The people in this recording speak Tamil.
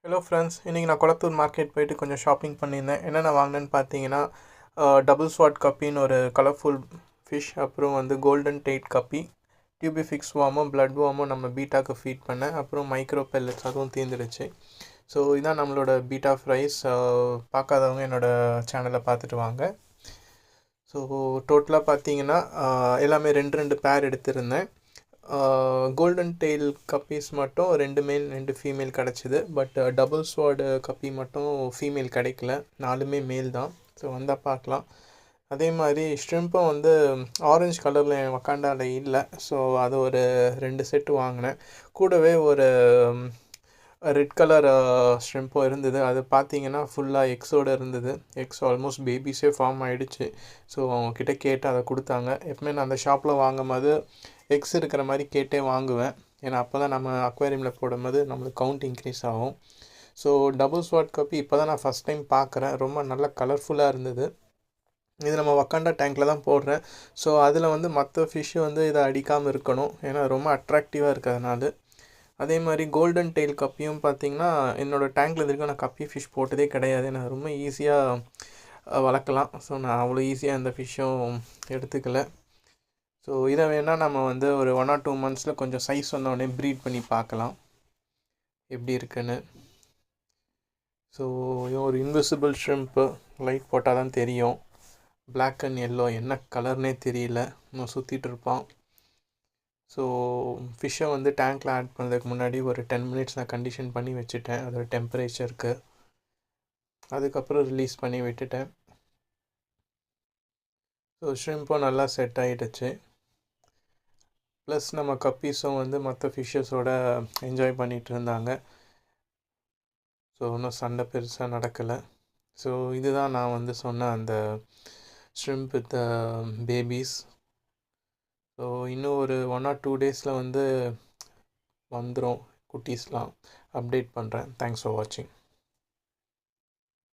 ஹலோ ஃப்ரெண்ட்ஸ், இன்றைக்கி நான் குளத்தூர் மார்க்கெட் போயிட்டு கொஞ்சம் ஷாப்பிங் பண்ணியிருந்தேன். என்னென்ன வாங்கினேன்னு பார்த்தீங்கன்னா, டபுள் ஸ்வாட் கப்பின்னு ஒரு கலர்ஃபுல் ஃபிஷ், அப்புறம் வந்து கோல்டன் டெய்ட் கப்பி, டியூபிஃபிக்ஸ் வார்மும் பிளட் வார்மும் நம்ம பீட்டாக்கு ஃபீட் பண்ணேன். அப்புறம் மைக்ரோ பெல்லட்ஸ் அதுவும் தீர்ந்துடுச்சு. ஸோ இதான் நம்மளோட பீட்டா ஃப்ரைஸ். பார்க்காதவங்க என்னோடய சேனலை பார்த்துட்டு வாங்க. ஸோ டோட்டலாக பார்த்தீங்கன்னா எல்லாமே ரெண்டு பேர் எடுத்திருந்தேன். கோல்டன் டெயில் கப்பீஸ் மட்டும் 2 மேல் 2 ஃபீமேல் கிடச்சிது. பட் டபுள் ஸ்வாடு கப்பி மட்டும் ஃபீமேல் கிடைக்கல, 4மே மேல் தான். ஸோ வந்தால் பார்க்கலாம். அதே மாதிரி ஷ்ரிம்பும் வந்து ஆரஞ்சு கலரில் என் வக்காண்டாவில் இல்லை. ஸோ அது ஒரு 2 செட்டு வாங்கினேன். கூடவே ஒரு ரெட் கலர் ஷ்ரிம்பும் இருந்தது. அது பார்த்தீங்கன்னா ஃபுல்லாக எக்ஸோடு இருந்தது. எக்ஸ் ஆல்மோஸ்ட் பேபிஸே ஃபார்ம் ஆகிடுச்சு. ஸோ அவங்கக்கிட்ட கேட்டு அதை கொடுத்தாங்க. எப்பவுமே நான் அந்த ஷாப்பில் வாங்கும்போது எக்ஸ் இருக்கிற மாதிரி கேட்டே வாங்குவேன். ஏன்னா அப்போ தான் நம்ம அக்வேரியமில் போடும்போது நம்மளுக்கு கவுண்ட் இன்க்ரீஸ் ஆகும். ஸோ டபுள் ஸ்வாட் கப்பி இப்போ தான் நான் ஃபஸ்ட் டைம் பார்க்குறேன். ரொம்ப நல்லா கலர்ஃபுல்லாக இருந்தது. இது நம்ம வக்காண்டா டேங்க்கில் தான் போடுறேன். ஸோ அதில் வந்து மற்ற ஃபிஷ்ஷு வந்து இதை அடிக்காமல் இருக்கணும், ஏன்னா ரொம்ப அட்ராக்டிவாக இருக்கிறதுனால. அதே மாதிரி கோல்டன் டெயில் கப்பியும் பார்த்திங்கன்னா, என்னோடய டேங்க்கில் இருக்க நான் கப்பி ஃபிஷ் போட்டதே கிடையாது. நான் ரொம்ப ஈஸியாக வளர்க்கலாம். ஸோ நான் அவ்வளோ ஈஸியாக அந்த ஃபிஷ்ஷும் எடுத்துக்கல. ஸோ இதை வேணால் நம்ம வந்து ஒரு 1 or 2 monthஸில் கொஞ்சம் சைஸ் வந்தோடனே ப்ரீட் பண்ணி பார்க்கலாம் எப்படி இருக்குன்னு. ஸோ ஒரு இன்விசிபிள் ஷ்ரிம்ப்பு லைட் போட்டால் தான் தெரியும். பிளாக் அண்ட் எல்லோ என்ன கலர்னே தெரியல, இன்னும் சுற்றிட்டு இருப்பான். ஸோ ஃபிஷ்ஷை வந்து டேங்க்கில் ஆட் பண்ணுறதுக்கு முன்னாடி ஒரு 10 minutes நான் கண்டிஷன் பண்ணி வச்சுட்டேன் அதோட டெம்பரேச்சருக்கு. அதுக்கப்புறம் ரிலீஸ் பண்ணி விட்டுட்டேன். ஸோ ஷ்ரிம்பும் நல்லா செட் ஆகிடுச்சு. ப்ளஸ் நம்ம கப்பீஸும் வந்து மற்ற ஃபிஷ்ஷஸோட என்ஜாய் பண்ணிகிட்டு இருந்தாங்க. ஸோ இன்னும் சண்டை பெருசாக நடக்கலை. ஸோ இதுதான் நான் வந்து சொன்ன அந்த ஷ்ரிம்ப் வித் பேபிஸ். ஸோ இன்னும் ஒரு 1 or 2 daysல வந்து வந்துடும் குட்டீஸ்லாம். அப்டேட் பண்ணுறேன். தேங்க்ஸ் ஃபார் வாட்சிங்.